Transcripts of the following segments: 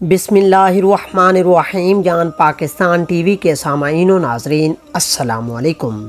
بسم اللہ الرحمن الرحیم۔ جان پاکستان ٹی وی کے سامعین و ناظرین، السلام علیکم۔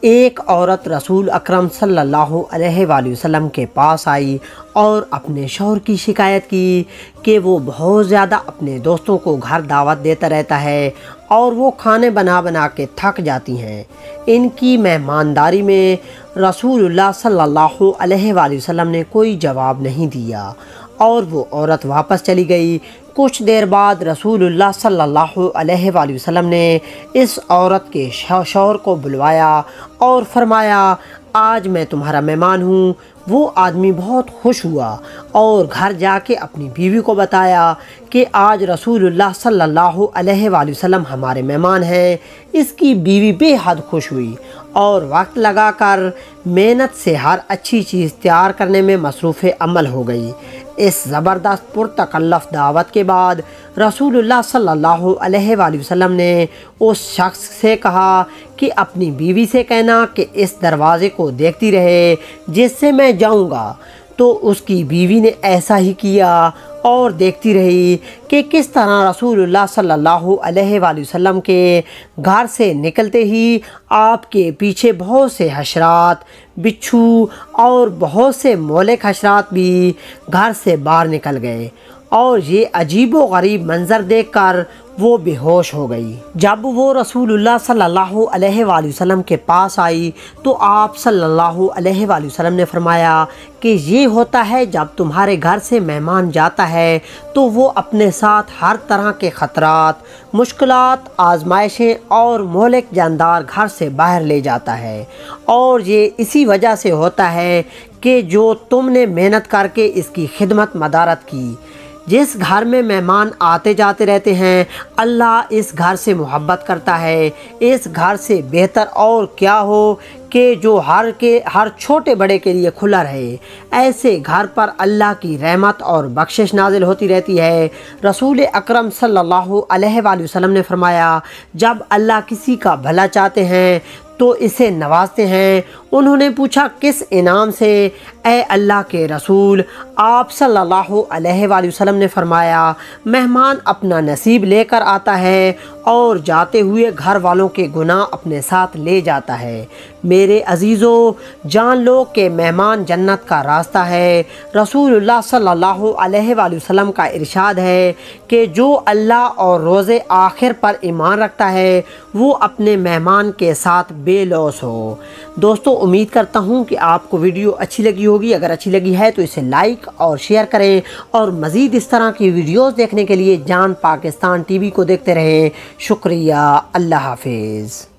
ایک عورت رسول اکرم صلی اللہ علیہ وآلہ وسلم کے پاس آئی اور اپنے شوہر کی شکایت کی کہ وہ بہت زیادہ اپنے دوستوں کو گھر دعوت دیتا رہتا ہے اور وہ کھانے بنا بنا کے تھک جاتی ہیں۔ ان کی مہمانداری میں رسول اللہ صلی اللہ علیہ وآلہ وسلم نے کوئی جواب نہیں دیا اور وہ عورت واپس چلی گئی۔ کچھ دیر بعد رسول اللہ صلی اللہ علیہ وآلہ وسلم نے اس عورت کے شوہر کو بلوایا اور فرمایا، آج میں تمہارا مہمان ہوں۔ وہ آدمی بہت خوش ہوا اور گھر جا کے اپنی بیوی کو بتایا کہ آج رسول اللہ صلی اللہ علیہ وآلہ وسلم ہمارے مہمان ہیں۔ اس کی بیوی بے حد خوش ہوئی اور وقت لگا کر محنت سے ہر اچھی چیز تیار کرنے میں مصروف عمل ہو گئی۔ اس زبردست پرتکلف دعوت کے بعد رسول اللہ صلی اللہ علیہ وآلہ وسلم نے اس شخص سے کہا کہ اپنی بیوی سے کہنا کہ اس دروازے کو دیکھتی رہے جس سے میں جاؤں گا۔ تو اس کی بیوی نے ایسا ہی کیا اور دیکھتی رہی کہ کس طرح رسول اللہ صلی اللہ علیہ وآلہ وسلم کے گھر سے نکلتے ہی آپ کے پیچھے بہت سے حشرات، بچھو اور بہت سے مہلک حشرات بھی گھر سے باہر نکل گئے، اور یہ عجیب و غریب منظر دیکھ کر وہ بے ہوش ہو گئی۔ جب وہ رسول اللہ صلی اللہ علیہ وآلہ وسلم کے پاس آئی تو آپ صلی اللہ علیہ وآلہ وسلم نے فرمایا کہ یہ ہوتا ہے جب تمہارے گھر سے مہمان جاتا ہے تو وہ اپنے ساتھ ہر طرح کے خطرات، مشکلات، آزمائشیں اور مہلک جاندار گھر سے باہر لے جاتا ہے، اور یہ اسی وجہ سے ہوتا ہے کہ جو تم نے محنت کر کے اس کی خدمت مدارت کی۔ جس گھر میں مہمان آتے جاتے رہتے ہیں، اللہ اس گھر سے محبت کرتا ہے۔ اس گھر سے بہتر اور کیا ہو کہ جو ہر چھوٹے بڑے کے لیے کھلا رہے۔ ایسے گھر پر اللہ کی رحمت اور بخشش نازل ہوتی رہتی ہے۔ رسول اکرم صلی اللہ علیہ وآلہ وسلم نے فرمایا، جب اللہ کسی کا بھلا چاہتے ہیں تو اسے نوازتے ہیں۔ انہوں نے پوچھا، کس انعام سے اے اللہ کے رسول؟ آپ صلی اللہ علیہ وآلہ وسلم نے فرمایا، مہمان اپنا نصیب لے کر آتا ہے اور جاتے ہوئے گھر والوں کے گناہ اپنے ساتھ لے جاتا ہے۔ میرے عزیزو، جان لو کہ مہمان جنت کا راستہ ہے۔ رسول اللہ صلی اللہ علیہ وآلہ وسلم کا ارشاد ہے کہ جو اللہ اور روز آخر پر ایمان رکھتا ہے وہ اپنے مہمان کے ساتھ بے لوث ہو۔ دوستو، امید کرتا ہوں کہ آپ کو ویڈیو اچھی لگی ہوگی۔ اگر اچھی لگی ہے تو اسے لائک اور شیئر کریں، اور مزید اس طرح کی ویڈیوز دیکھنے کے لیے جان پاکستان ٹی وی کو دیکھتے رہیں۔ شکریہ، اللہ حافظ۔